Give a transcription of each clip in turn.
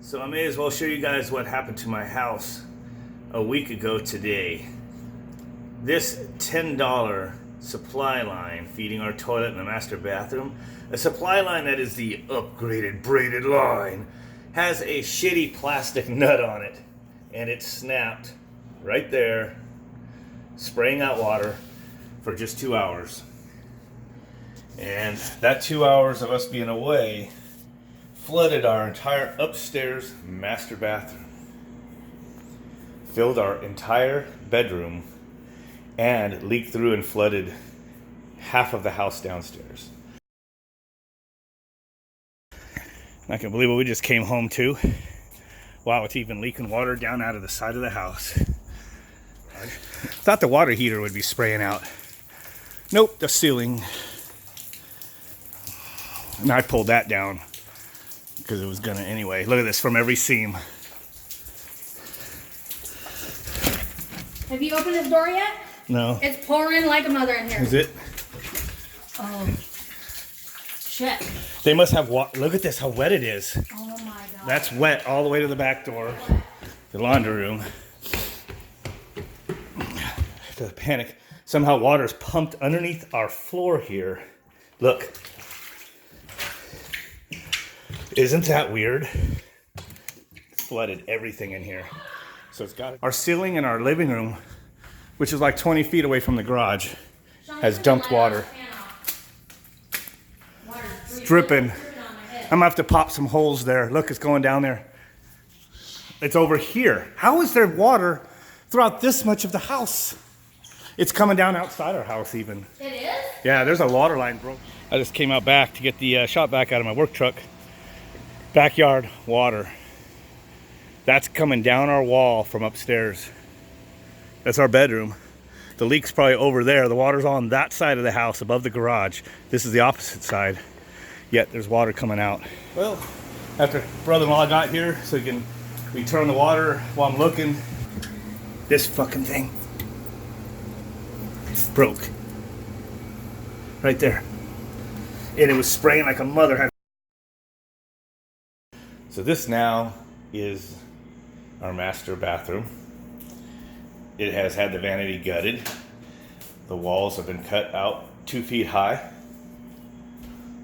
So I may as well show you guys what happened to my house a week ago today. This $10 supply line feeding our toilet and the master bathroom, a supply line that is the upgraded braided line, has a shitty plastic nut on it, and it snapped right there, spraying out water for just 2 hours. And that 2 hours of us being away flooded our entire upstairs master bathroom, filled our entire bedroom, and leaked through and flooded half of the house downstairs. I can believe what we just came home to. Wow, it's even leaking water down out of the side of the house. I thought the water heater would be spraying out. Nope, the ceiling. And I pulled that down because it was gonna anyway. Look at this, from every seam. Have you opened this door yet? No. It's pouring like a mother in here. Is it? Oh, shit. They must have water. Look at this, how wet it is. Oh my god. That's wet all the way to the back door, the laundry room. The panic. Somehow water's pumped underneath our floor here. Look. Isn't that weird? Flooded everything in here. So it's got our ceiling in our living room, which is like 20 feet away from the garage, has dumped water. It's dripping. I'm gonna have to pop some holes there. Look, it's going down there. It's over here. How is there water throughout this much of the house? It's coming down outside our house even. It is? Yeah, there's a water line broke. I just came out back to get the shop vac out of my work truck. Backyard water. That's coming down our wall from upstairs. That's our bedroom. The leak's probably over there. The water's on that side of the house above the garage. This is the opposite side. Yet there's water coming out. Well, after brother-in-law got here, so we turn the water while I'm looking. This fucking thing broke. Right there. And it was spraying like a mother had. So this now is our master bathroom. It has had the vanity gutted. The walls have been cut out 2 feet high.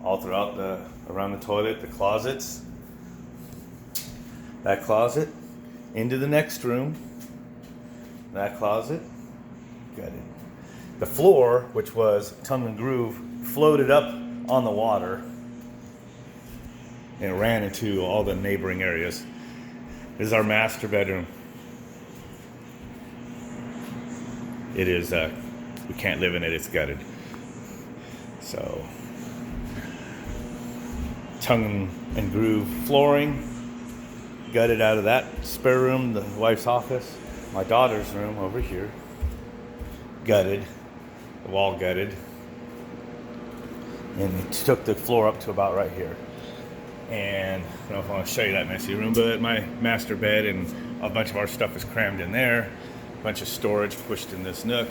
All throughout around the toilet, the closets. That closet, into the next room. That closet, gutted. The floor, which was tongue and groove, floated up on the water and ran into all the neighboring areas. This is our master bedroom. It is, we can't live in it, it's gutted. So, tongue and groove flooring, gutted out of that spare room, the wife's office. My daughter's room over here, gutted, the wall gutted. And it took the floor up to about right here. And I don't know if I want to show you that messy room, but my master bed and a bunch of our stuff is crammed in there. A bunch of storage pushed in this nook.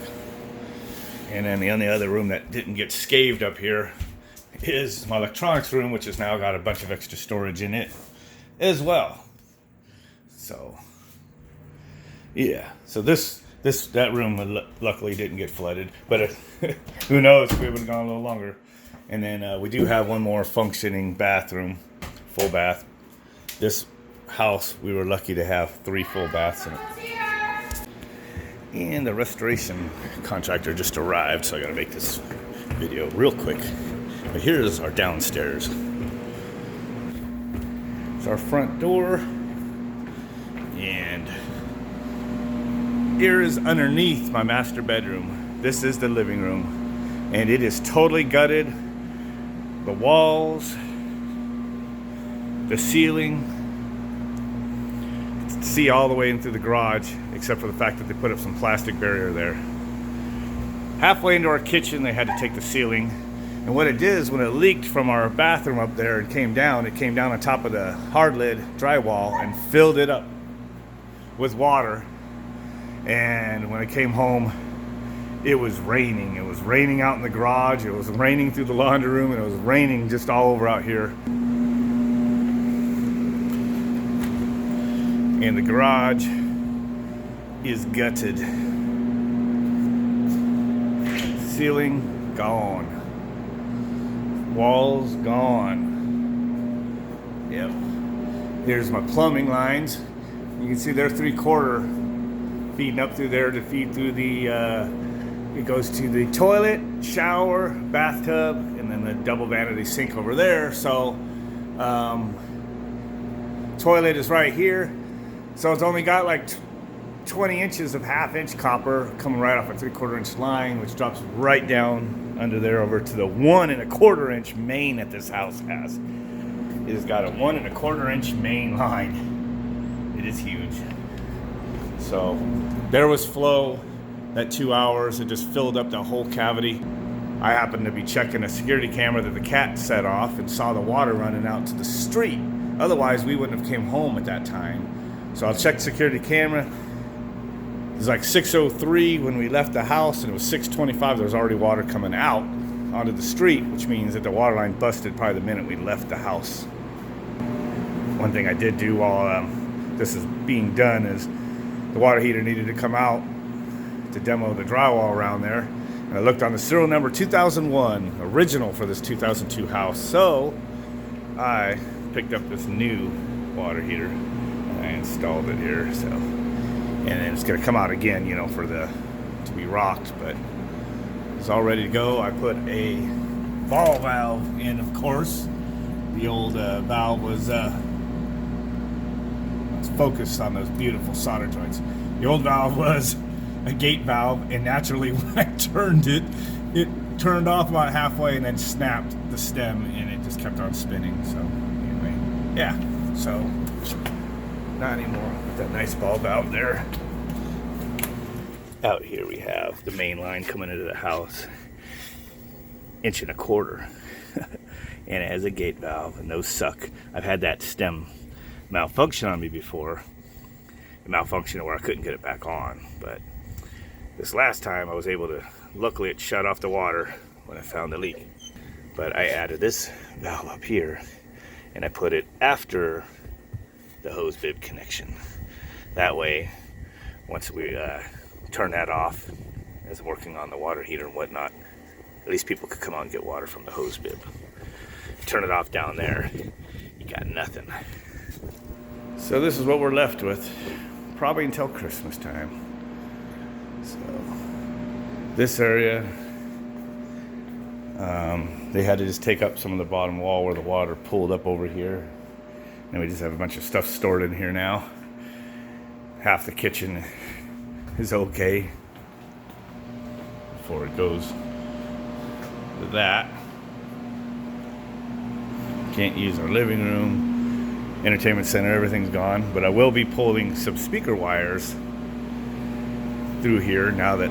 And then the only other room that didn't get scaved up here is my electronics room, which has now got a bunch of extra storage in it as well. So, yeah. So that room luckily didn't get flooded, but who knows if it would have gone a little longer. And then we do have one more functioning bathroom, full bath. This house, we were lucky to have 3 full baths in it. And the restoration contractor just arrived, so I gotta make this video real quick. But here's our downstairs. It's our front door. And here is underneath my master bedroom. This is the living room. And it is totally gutted. The walls, the ceiling, see all the way into the garage, except for the fact that they put up some plastic barrier there. Halfway into our kitchen, they had to take the ceiling. And what it did is when it leaked from our bathroom up there, it came down on top of the hard lid drywall and filled it up with water. And when I came home, it was raining. It was raining out in the garage. It was raining through the laundry room, and it was raining just all over out here. And the garage is gutted. Ceiling gone. Walls gone. Yep. Here's my plumbing lines. You can see they're 3/4 feeding up through there to feed through the it goes to the toilet, shower, bathtub, and then the double vanity sink over there. So toilet is right here. So it's only got like 20 inches of 1/2-inch copper coming right off a 3/4-inch line, which drops right down under there over to the 1 1/4-inch main that this house has. It has got a 1 1/4-inch main line. It is huge. So there was flow that 2 hours. It just filled up the whole cavity. I happened to be checking a security camera that the cat set off and saw the water running out to the street. Otherwise, we wouldn't have came home at that time. So I'll check security camera. It was like 6:03 when we left the house, and it was 6:25. There was already water coming out onto the street, which means that the water line busted probably the minute we left the house. One thing I did do while this is being done is the water heater needed to come out to demo the drywall around there. And I looked on the serial number 2001, original for this 2002 house. So I picked up this new water heater and I installed it here. So, and then it's going to come out again, you know, for the to be rocked, but it's all ready to go. I put a ball valve in, of course. The old valve was focused on those beautiful solder joints. The old valve was a gate valve, and naturally when I turned it, it turned off about halfway and then snapped the stem, and it just kept on spinning. So anyway, yeah, so not anymore with that nice ball valve there. Out here we have the main line coming into the house, 1 1/4 inch. And it has a gate valve, and those suck. I've had that stem malfunction on me before. It malfunctioned where I couldn't get it back on, but this last time I was able to, luckily it shut off the water when I found the leak. But I added this valve up here, and I put it after the hose bib connection. That way, once we turn that off as I'm working on the water heater and whatnot, at least people could come out and get water from the hose bib. Turn it off down there, you got nothing. So this is what we're left with, probably until Christmas time. So this area, they had to just take up some of the bottom wall where the water pulled up over here. And we just have a bunch of stuff stored in here now. Half the kitchen is okay before it goes to that. Can't use our living room, entertainment center, everything's gone. But I will be pulling some speaker wires through here now that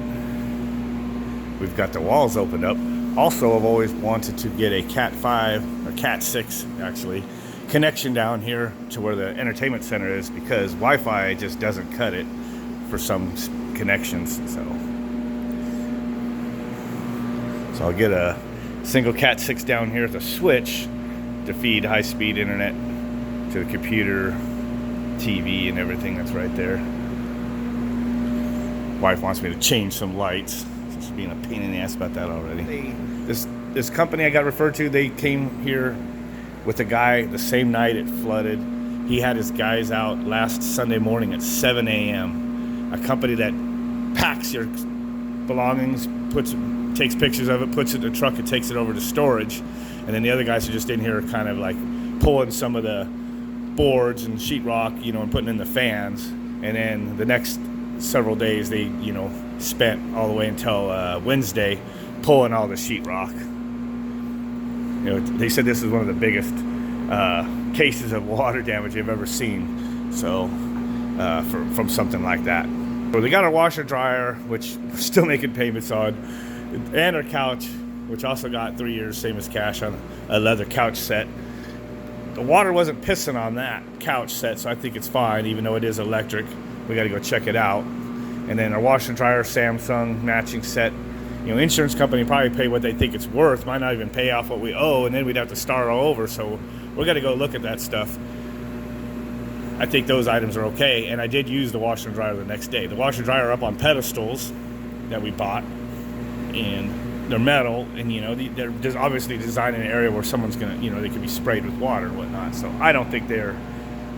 we've got the walls opened up. Also, I've always wanted to get a Cat 5 or Cat 6 actually connection down here to where the entertainment center is, because Wi-Fi just doesn't cut it for some connections. So I'll get a single Cat 6 down here with a switch to feed high-speed internet to the computer, TV, and everything that's right there. Wife wants me to change some lights. She's being a pain in the ass about that already. This company I got referred to, they came here with a guy the same night it flooded. He had his guys out last Sunday morning at 7 a.m. A company that packs your belongings, takes pictures of it, puts it in a truck, and takes it over to storage. And then the other guys are just in here kind of like pulling some of the boards and sheetrock, you know, and putting in the fans. And then the next several days they, you know, spent all the way until Wednesday pulling all the sheetrock. You know, they said this is one of the biggest cases of water damage they've ever seen. So from something like that. So they got our washer dryer, which we're still making payments on, and our couch, which also got 3 years, same as cash, on a leather couch set. The water wasn't pissing on that couch set, so I think it's fine, even though it is electric. We got to go check it out. And then our washer and dryer, Samsung matching set. You know, insurance company probably pay what they think it's worth, might not even pay off what we owe, and then we'd have to start all over. So we got to go look at that stuff. I think those items are okay. And I did use the washer and dryer the next day. The washer and dryer are up on pedestals that we bought, and they're metal, and they're just obviously designed in an area where someone's gonna, they could be sprayed with water and whatnot. So I don't think they're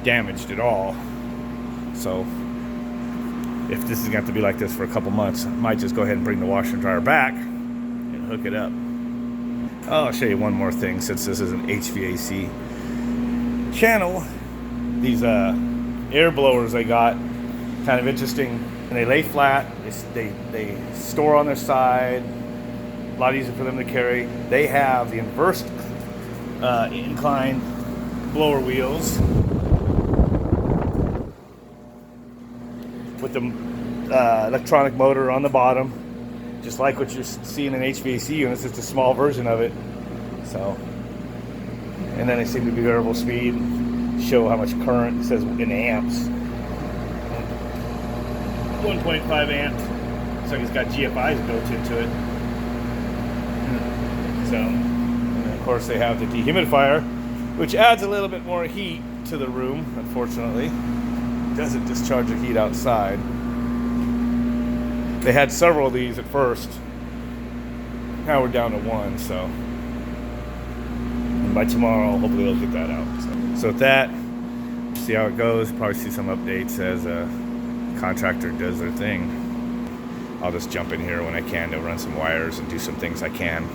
damaged at all. So if this is going to have to be like this for a couple months, I might just go ahead and bring the washer and dryer back and hook it up. I'll show you one more thing, since this is an HVAC channel. These air blowers I got, kind of interesting, and they lay flat. They store on their side. A lot easier for them to carry. They have the inverse incline blower wheels with the electronic motor on the bottom, just like what you're seeing in HVAC units. It's a small version of it. So, and then they seem to be variable speed, show how much current. It says in amps, 1.5 amps. So it's got GFIs built into it. So, and then of course they have the dehumidifier, which adds a little bit more heat to the room. Unfortunately, doesn't discharge the heat outside. They had several of these at first. Now we're down to one, so. And by tomorrow, hopefully they'll get that out. So with that, see how it goes. Probably see some updates as a contractor does their thing. I'll just jump in here when I can to run some wires and do some things I can.